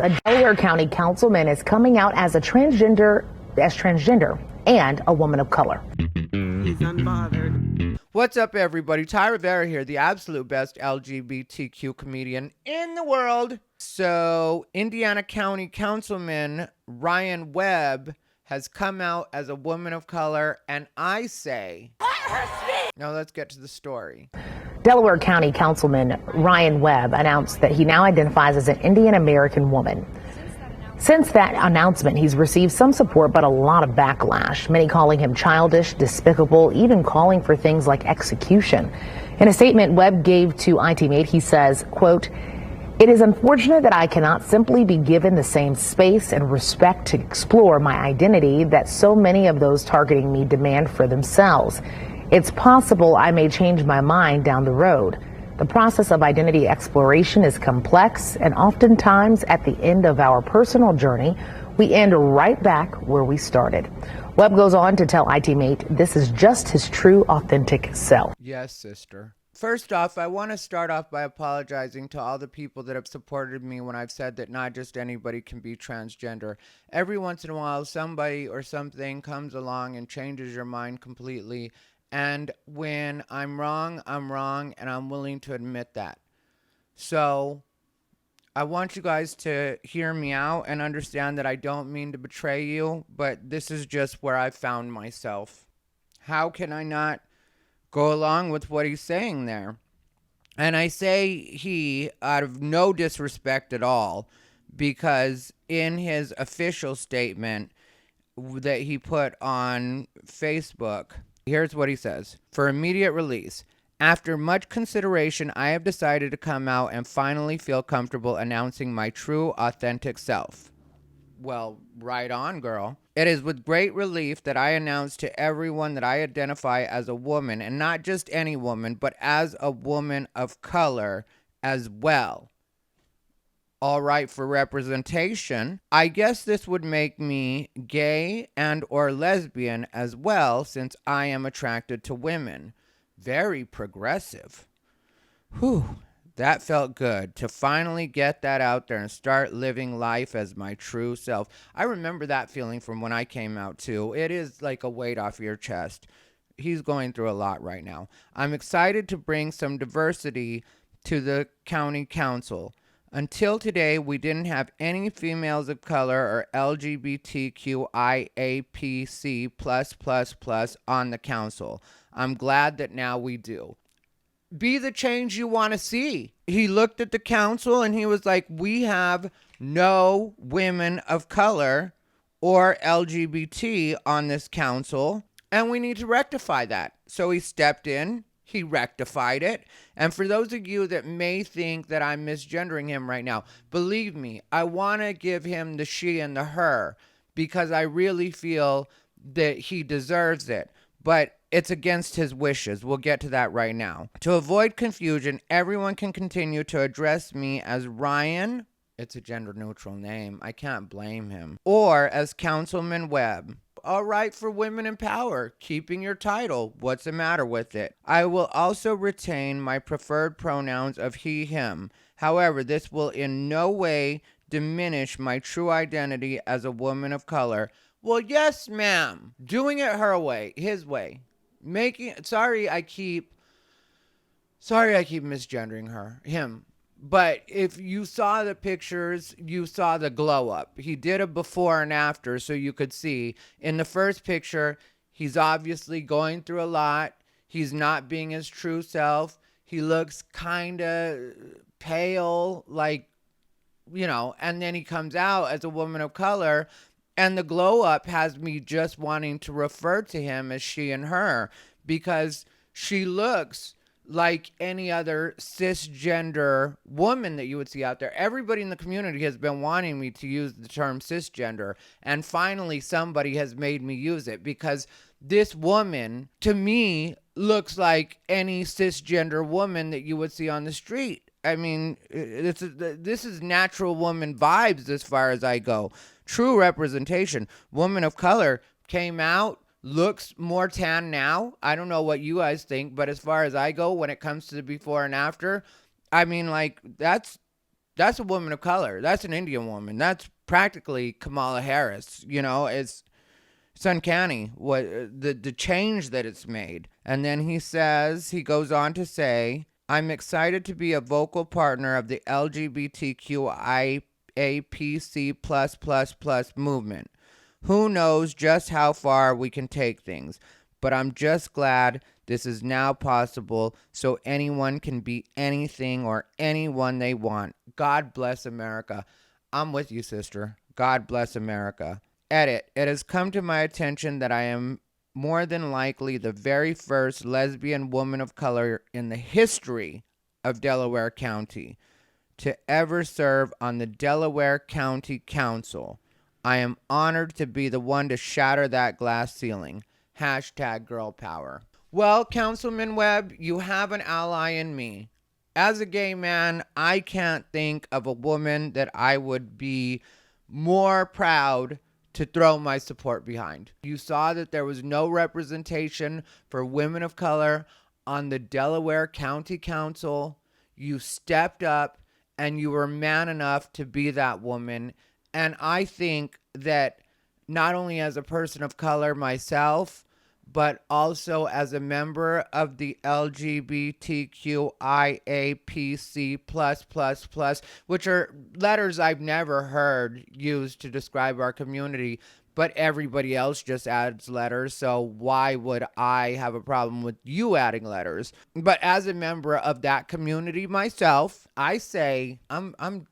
A Delaware County councilman is coming out as transgender and a woman of color. He's unbothered. What's up, everybody? Ty Rivera here, the absolute best LGBTQ comedian in the world. So, Indiana County Councilman Ryan Webb has come out as a woman of color, and I say... Now let's get to the story. Delaware County Councilman Ryan Webb announced that he now identifies as an Indian American woman. Since that announcement, he's received some support, but a lot of backlash, many calling him childish, despicable, even calling for things like execution. In a statement Webb gave to ITMate, he says, quote, "It is unfortunate that I cannot simply be given the same space and respect to explore my identity that so many of those targeting me demand for themselves. It's possible I may change my mind down the road. The process of identity exploration is complex, and oftentimes at the end of our personal journey, we end right back where we started." Webb goes on to tell ITMate this is just his true, authentic self. Yes, sister. First off, I want to start off by apologizing to all the people that have supported me when I've said that not just anybody can be transgender. Every once in a while, somebody or something comes along and changes your mind completely. And when I'm wrong, and I'm willing to admit that. So I want you guys to hear me out and understand that I don't mean to betray you, but this is just where I found myself. How can I not go along with what he's saying there? And I say he out of no disrespect at all, because in his official statement that he put on Facebook, here's what he says. For immediate release, after much consideration, I have decided to come out and finally feel comfortable announcing my true, authentic self. Well, right on, girl. It is with great relief that I announce to everyone that I identify as a woman, and not just any woman, but as a woman of color as well. All right, for representation, I guess this would make me gay and or lesbian as well, since I am attracted to women. Very progressive. Whew, that felt good to finally get that out there and start living life as my true self. I remember that feeling from when I came out too. It is like a weight off your chest. He's going through a lot right now. I'm excited to bring some diversity to the county council. Until today, we didn't have any females of color or LGBTQIAPC++ on the council. I'm glad that now we do. Be the change you want to see. He looked at the council and he was like, we have no women of color or LGBT on this council, and we need to rectify that. So he stepped in. He rectified it. And for those of you that may think that I'm misgendering him right now, believe me, I want to give him the she and the her, because I really feel that he deserves it. But it's against his wishes. We'll get to that right now. To avoid confusion, everyone can continue to address me as Ryan. It's a gender neutral name. I can't blame him. Or as Councilman Webb. All right, for women in power, keeping your title. What's the matter with it? I will also retain my preferred pronouns of he, him. However, this will in no way diminish my true identity as a woman of color. Well, yes, ma'am. Doing it her way, his way. Sorry I keep misgendering him. But if you saw the pictures, you saw the glow up. He did a before and after so you could see. In the first picture, he's obviously going through a lot. He's not being his true self. He looks kind of pale, and then he comes out as a woman of color. And the glow up has me just wanting to refer to him as she and her, because she looks like any other cisgender woman that you would see out there. Everybody in the community has been wanting me to use the term cisgender, and finally somebody has made me use it, because this woman, to me, looks like any cisgender woman that you would see on the street. I mean, this is natural woman vibes as far as I go. True representation. Woman of color came out, looks more tan now. I don't know what you guys think, but as far as I go, when it comes to the before and after, I mean, like, that's That's a woman of color. That's an Indian woman. That's practically Kamala Harris. You know, it's uncanny what the change that it's made. And then he goes on to say, I'm excited to be a vocal partner of the LGBTQIAPC+++ movement. Who knows just how far we can take things, but I'm just glad this is now possible so anyone can be anything or anyone they want. God bless America. I'm with you, sister. God bless America. Edit. It has come to my attention that I am more than likely the very first lesbian woman of color in the history of Delaware County to ever serve on the Delaware County Council. I am honored to be the one to shatter that glass ceiling. Hashtag girl power. Well, Councilman Webb, you have an ally in me. As a gay man, I can't think of a woman that I would be more proud to throw my support behind. You saw that there was no representation for women of color on the Delaware County Council. You stepped up and you were man enough to be that woman. And I think that not only as a person of color myself, but also as a member of the LGBTQIAPC+++, which are letters I've never heard used to describe our community, but everybody else just adds letters, so why would I have a problem with you adding letters? But as a member of that community myself, I say I'm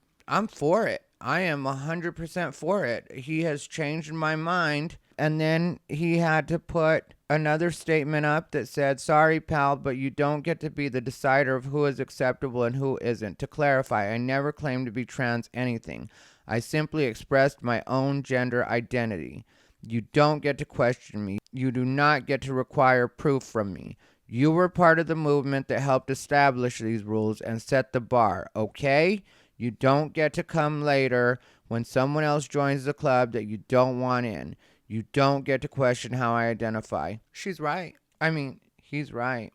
for it. I am 100% for it. He has changed my mind. And then he had to put another statement up that said, sorry, pal, but you don't get to be the decider of who is acceptable and who isn't. To clarify, I never claimed to be trans anything. I simply expressed my own gender identity. You don't get to question me. You do not get to require proof from me. You were part of the movement that helped establish these rules and set the bar, okay? You don't get to come later when someone else joins the club that you don't want in. You don't get to question how I identify. She's right. I mean, he's right.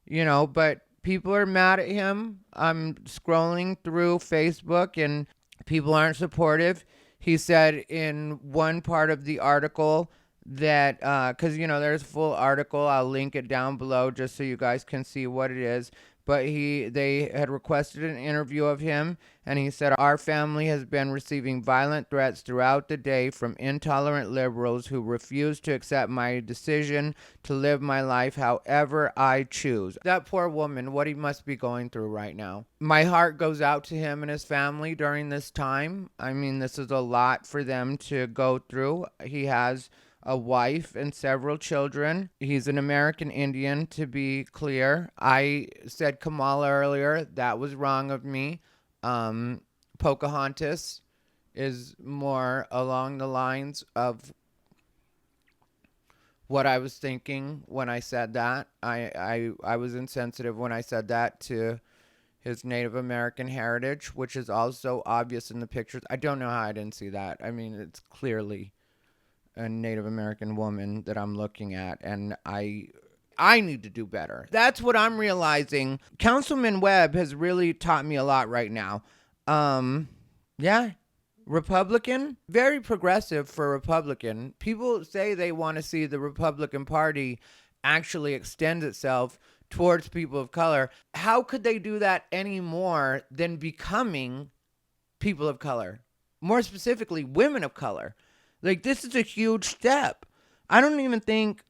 You know, but people are mad at him. I'm scrolling through Facebook and people aren't supportive. He said in one part of the article that, because, you know, there's a full article. I'll link it down below just so you guys can see what it is. But they had requested an interview of him, and he said, our family has been receiving violent threats throughout the day from intolerant liberals who refuse to accept my decision to live my life however I choose. That poor woman, what he must be going through right now. My heart goes out to him and his family during this time. I mean, this is a lot for them to go through. He has a wife and several children. He's an American Indian, to be clear. I said Kamala earlier. That was wrong of me. Pocahontas is more along the lines of what I was thinking when I said that. I was insensitive when I said that to his Native American heritage, which is also obvious in the pictures. I don't know how I didn't see that. I mean, it's clearly a Native American woman that I'm looking at, and I need to do better. That's what I'm realizing. Councilman Webb has really taught me a lot right now. Yeah, Republican, very progressive for Republican. People say they want to see the Republican Party actually extend itself towards people of color. How could they do that any more than becoming people of color? More specifically, women of color. Like, this is a huge step. I don't even think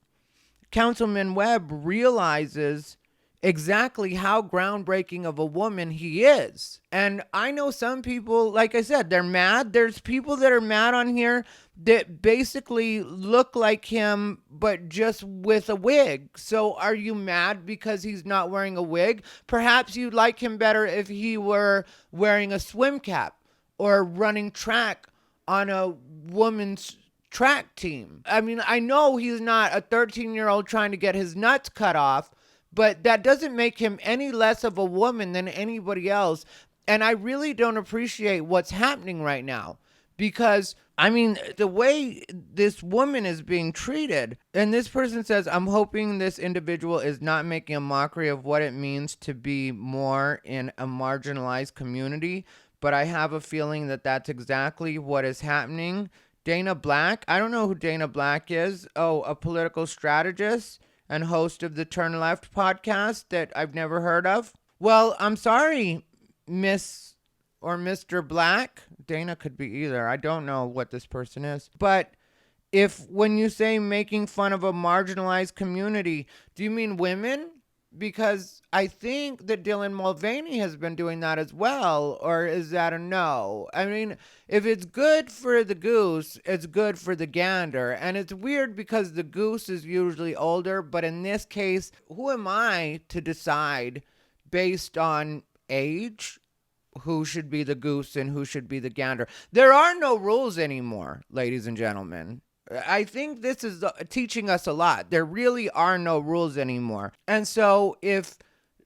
Councilman Webb realizes exactly how groundbreaking of a woman he is. And I know some people, like I said, they're mad. There's people that are mad on here that basically look like him, but just with a wig. So are you mad because he's not wearing a wig? Perhaps you'd like him better if he were wearing a swim cap or running track on a woman's track team. I mean, I know he's not a 13-year-old trying to get his nuts cut off, but that doesn't make him any less of a woman than anybody else. And I really don't appreciate what's happening right now, Because, I mean, the way this woman is being treated, and this person says, I'm hoping this individual is not making a mockery of what it means to be more in a marginalized community, but I have a feeling that that's exactly what is happening. Dana Black, I don't know who Dana Black is. Oh, a political strategist and host of the Turn Left podcast that I've never heard of. Well, I'm sorry, Miss or Mr. Black. Dana could be either. I don't know what this person is. But if when you say making fun of a marginalized community, do you mean women? Because I think that Dylan Mulvaney has been doing that as well. Or is that a no? I mean, if it's good for the goose, it's good for the gander. And it's weird because the goose is usually older. But in this case, who am I to decide based on age who should be the goose and who should be the gander? There are no rules anymore, ladies and gentlemen. I think this is teaching us a lot. There really are no rules anymore. And so if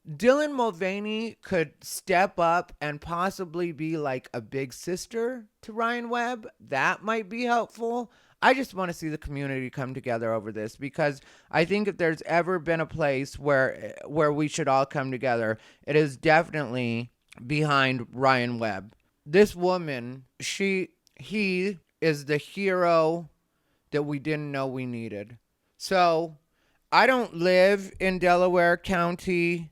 Dylan Mulvaney could step up and possibly be like a big sister to Ryan Webb, that might be helpful. I just want to see the community come together over this, because I think if there's ever been a place where we should all come together, it is definitely behind Ryan Webb. This woman, he is the hero that we didn't know we needed. So I don't live in Delaware County,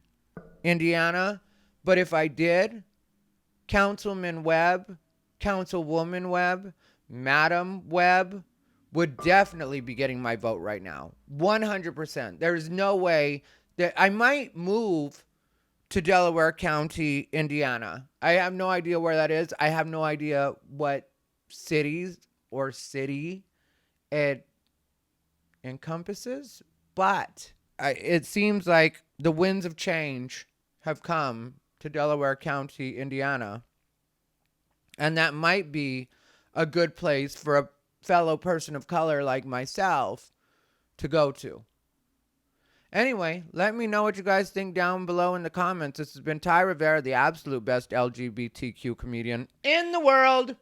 Indiana, but if I did, Councilman Webb, Councilwoman Webb, Madam Webb would definitely be getting my vote right now. 100%. There's no way that I might move to Delaware County, Indiana. I have no idea where that is. I have no idea what cities or city it encompasses, but it seems like the winds of change have come to Delaware County, Indiana, and that might be a good place for a fellow person of color like myself to go to. Anyway, let me know what you guys think down below in the comments. This has been Ty Rivera, the absolute best LGBTQ comedian in the world.